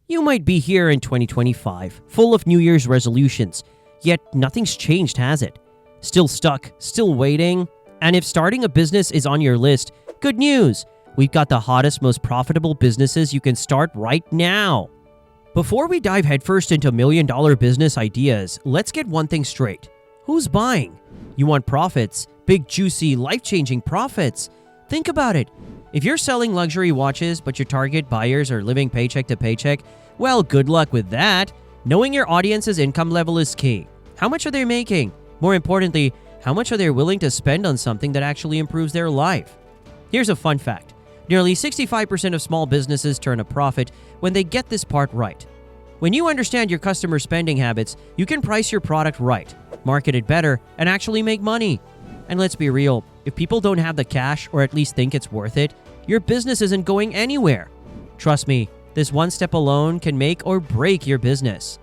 You might be here in 2025, full of New Year's resolutions, yet nothing's changed, has it? Still stuck, still waiting? And if starting a business is on your list, good news! We've got the hottest, most profitable businesses you can start right now. Before we dive headfirst into million-dollar business ideas, let's get one thing straight. Who's buying? You want profits, big, juicy, life-changing profits. Think about it. If you're selling luxury watches, but your target buyers are living paycheck to paycheck, well, good luck with that. Knowing your audience's income level is key. How much are they making? More importantly, how much are they willing to spend on something that actually improves their life? Here's a fun fact. Nearly 65% of small businesses turn a profit when they get this part right. When you understand your customer spending habits, you can price your product right, market it better, and actually make money. And let's be real, if people don't have the cash or at least think it's worth it, your business isn't going anywhere. Trust me, this one step alone can make or break your business.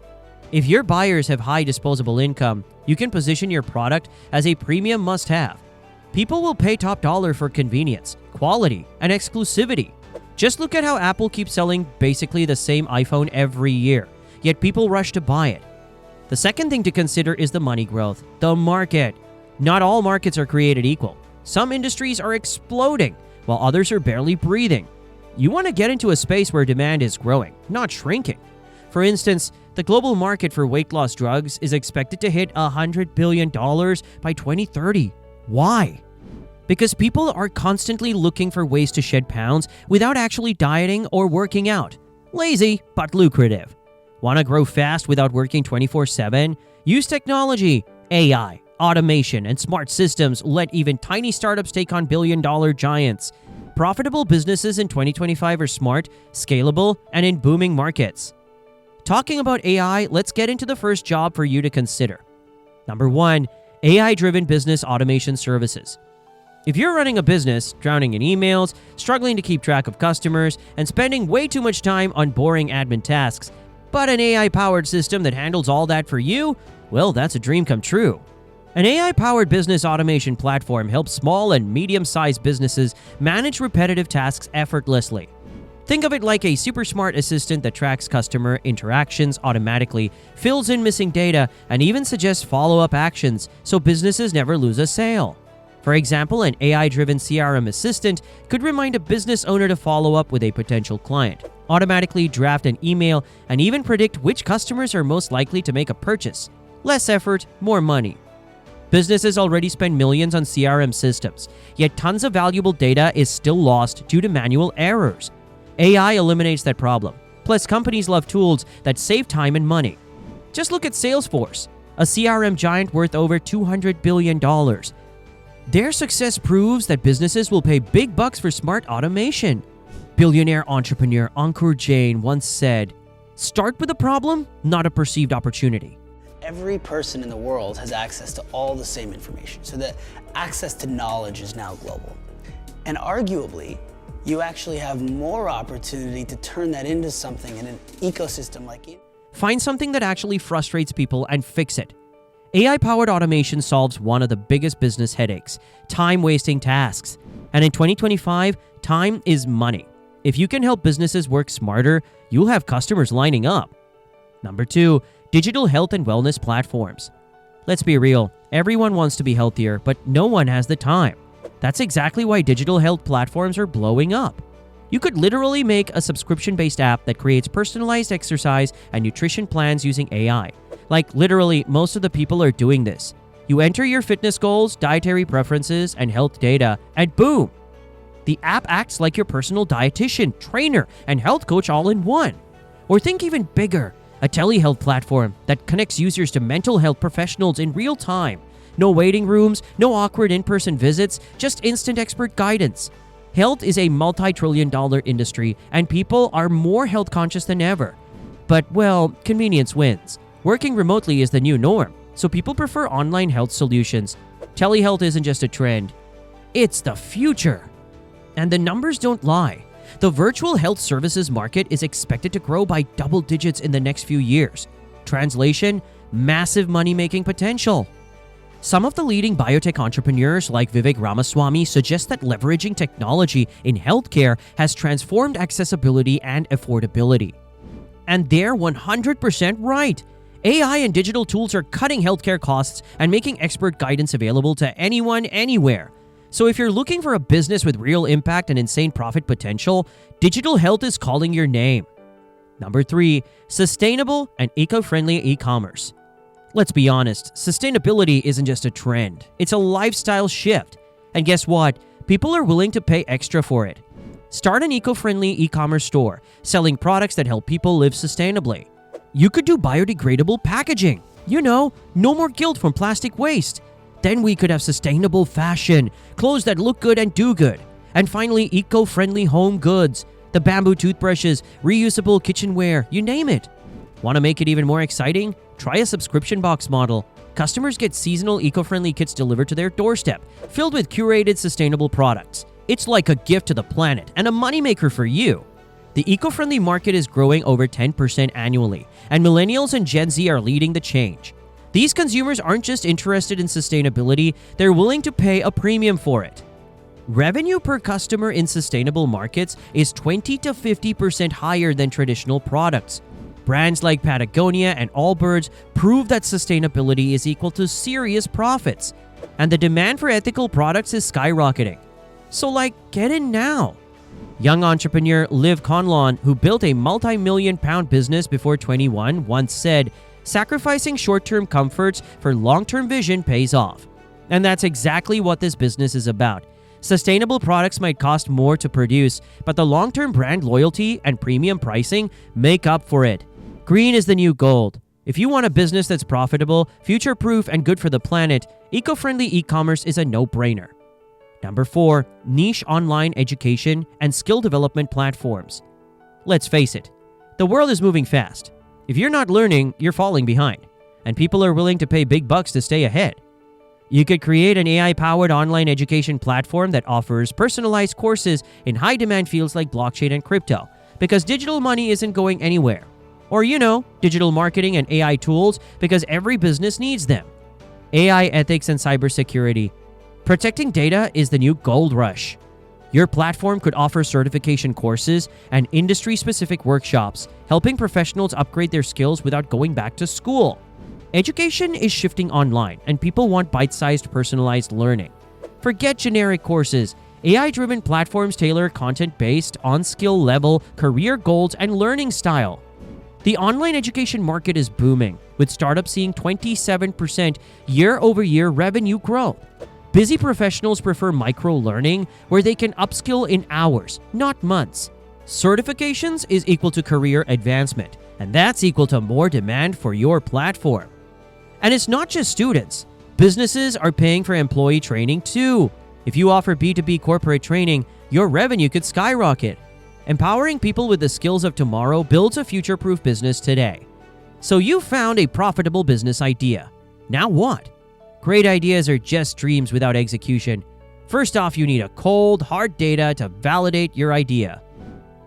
If your buyers have high disposable income, you can position your product as a premium must-have. People will pay top dollar for convenience, quality, and exclusivity. Just look at how Apple keeps selling basically the same iPhone every year, yet people rush to buy it. The second thing to consider is the money growth, the market. Not all markets are created equal. Some industries are exploding, while others are barely breathing. You want to get into a space where demand is growing, not shrinking. For instance, the global market for weight loss drugs is expected to hit $100 billion by 2030. Why? Because people are constantly looking for ways to shed pounds without actually dieting or working out. Lazy, but lucrative. Want to grow fast without working 24/7? Use technology, AI, automation, and smart systems let even tiny startups take on billion-dollar giants. Profitable businesses in 2025 are smart, scalable, and in booming markets. Talking about AI, let's get into the first job for you to consider. Number 1, AI-driven business automation services. If you're running a business, drowning in emails, struggling to keep track of customers, and spending way too much time on boring admin tasks, but an AI-powered system that handles all that for you, well, that's a dream come true. An AI-powered business automation platform helps small and medium-sized businesses manage repetitive tasks effortlessly. Think of it like a super smart assistant that tracks customer interactions automatically, fills in missing data, and even suggests follow-up actions so businesses never lose a sale. For example, an AI-driven CRM assistant could remind a business owner to follow up with a potential client, automatically draft an email, and even predict which customers are most likely to make a purchase. Less effort, more money. Businesses already spend millions on CRM systems, yet tons of valuable data is still lost due to manual errors. AI eliminates that problem. Plus, companies love tools that save time and money. Just look at Salesforce, a CRM giant worth over $200 billion. Their success proves that businesses will pay big bucks for smart automation. Billionaire entrepreneur Ankur Jain once said, "Start with a problem, not a perceived opportunity." Every person in the world has access to all the same information, so that access to knowledge is now global. And arguably, you actually have more opportunity to turn that into something in an ecosystem like it. Find something that actually frustrates people and fix it. AI-powered automation solves one of the biggest business headaches, time-wasting tasks. And in 2025, time is money. If you can help businesses work smarter, you'll have customers lining up. Number 2, digital health and wellness platforms. Let's be real, everyone wants to be healthier, but no one has the time. That's exactly why digital health platforms are blowing up. You could literally make a subscription-based app that creates personalized exercise and nutrition plans using AI. Like literally, most of the people are doing this. You enter your fitness goals, dietary preferences, and health data, and boom! The app acts like your personal dietitian, trainer, and health coach all in one. Or think even bigger, a telehealth platform that connects users to mental health professionals in real time. No waiting rooms, no awkward in-person visits, just instant expert guidance. Health is a multi-trillion-dollar industry, and people are more health conscious than ever. But, well, convenience wins. Working remotely is the new norm, so people prefer online health solutions. Telehealth isn't just a trend, it's the future. And the numbers don't lie. The virtual health services market is expected to grow by double digits in the next few years. Translation: massive money-making potential. Some of the leading biotech entrepreneurs like Vivek Ramaswamy suggest that leveraging technology in healthcare has transformed accessibility and affordability. And they're 100% right. AI and digital tools are cutting healthcare costs and making expert guidance available to anyone, anywhere. So if you're looking for a business with real impact and insane profit potential, digital health is calling your name. Number 3, sustainable and eco-friendly e-commerce. Let's be honest, sustainability isn't just a trend. It's a lifestyle shift. And guess what? People are willing to pay extra for it. Start an eco-friendly e-commerce store, selling products that help people live sustainably. You could do biodegradable packaging. No more guilt from plastic waste. Then we could have sustainable fashion, clothes that look good and do good. And finally, eco-friendly home goods. The bamboo toothbrushes, reusable kitchenware, you name it. Want to make it even more exciting? Try a subscription box model. Customers get seasonal eco-friendly kits delivered to their doorstep, filled with curated sustainable products. It's like a gift to the planet and a moneymaker for you. The eco-friendly market is growing over 10% annually, and millennials and Gen Z are leading the change. These consumers aren't just interested in sustainability, they're willing to pay a premium for it. Revenue per customer in sustainable markets is 20 to 50% higher than traditional products. Brands like Patagonia and Allbirds prove that sustainability is equal to serious profits, and the demand for ethical products is skyrocketing. So get in now. Young entrepreneur Liv Conlon, who built a multi-million-pound business before 21, once said, "Sacrificing short-term comforts for long-term vision pays off." And that's exactly what this business is about. Sustainable products might cost more to produce, but the long-term brand loyalty and premium pricing make up for it. Green is the new gold. If you want a business that's profitable, future-proof, and good for the planet, eco-friendly e-commerce is a no-brainer. Number 4, niche online education and skill development platforms. Let's face it, the world is moving fast. If you're not learning, you're falling behind, and people are willing to pay big bucks to stay ahead. You could create an AI-powered online education platform that offers personalized courses in high-demand fields like blockchain and crypto, because digital money isn't going anywhere. Or digital marketing and AI tools, because every business needs them. AI ethics and cybersecurity. Protecting data is the new gold rush. Your platform could offer certification courses and industry-specific workshops, helping professionals upgrade their skills without going back to school. Education is shifting online, and people want bite-sized, personalized learning. Forget generic courses. AI-driven platforms tailor content based on skill level, career goals, and learning style. The online education market is booming, with startups seeing 27% year-over-year revenue growth. Busy professionals prefer micro-learning, where they can upskill in hours, not months. Certifications is equal to career advancement, and that's equal to more demand for your platform. And it's not just students. Businesses are paying for employee training too. If you offer B2B corporate training, your revenue could skyrocket. Empowering people with the skills of tomorrow builds a future-proof business today. So you found a profitable business idea. Now what? Great ideas are just dreams without execution. First off, you need a cold, hard data to validate your idea.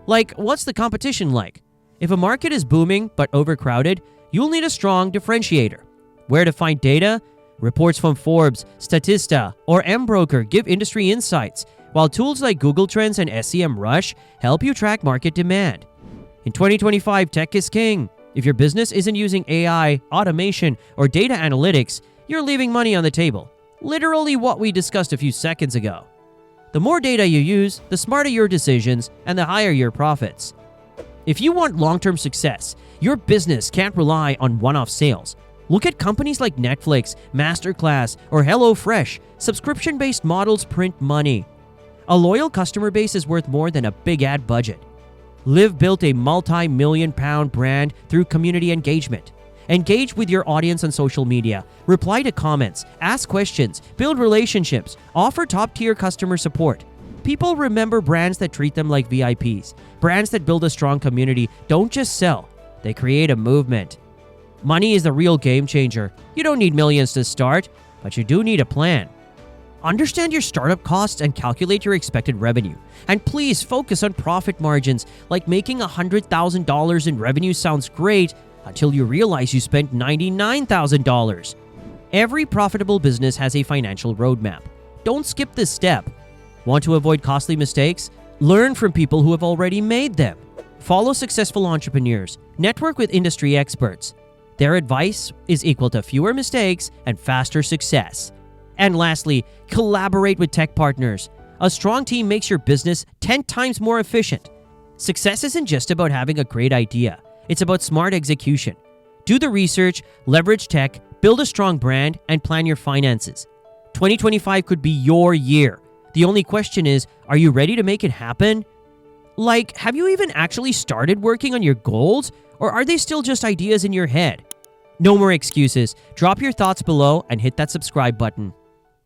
What's the competition like? If a market is booming but overcrowded, you'll need a strong differentiator. Where to find data? Reports from Forbes, Statista, or MBroker give industry insights, while tools like Google Trends and SEMrush help you track market demand. In 2025, tech is king. If your business isn't using AI, automation, or data analytics, you're leaving money on the table. Literally what we discussed a few seconds ago. The more data you use, the smarter your decisions, and the higher your profits. If you want long-term success, your business can't rely on one-off sales. Look at companies like Netflix, Masterclass, or HelloFresh. Subscription-based models print money. A loyal customer base is worth more than a big ad budget. Liv built a multi-million-pound brand through community engagement. Engage with your audience on social media, reply to comments, ask questions, build relationships, offer top-tier customer support. People remember brands that treat them like VIPs. Brands that build a strong community don't just sell, they create a movement. Money is the real game changer. You don't need millions to start, but you do need a plan. Understand your startup costs and calculate your expected revenue. And please focus on profit margins. Making $100,000 in revenue sounds great until you realize you spent $99,000. Every profitable business has a financial roadmap. Don't skip this step. Want to avoid costly mistakes? Learn from people who have already made them. Follow successful entrepreneurs. Network with industry experts. Their advice is equal to fewer mistakes and faster success. And lastly, collaborate with tech partners. A strong team makes your business 10 times more efficient. Success isn't just about having a great idea. It's about smart execution. Do the research, leverage tech, build a strong brand, and plan your finances. 2025 could be your year. The only question is, are you ready to make it happen? Like, have you even actually started working on your goals, or are they still just ideas in your head? No more excuses. Drop your thoughts below and hit that subscribe button.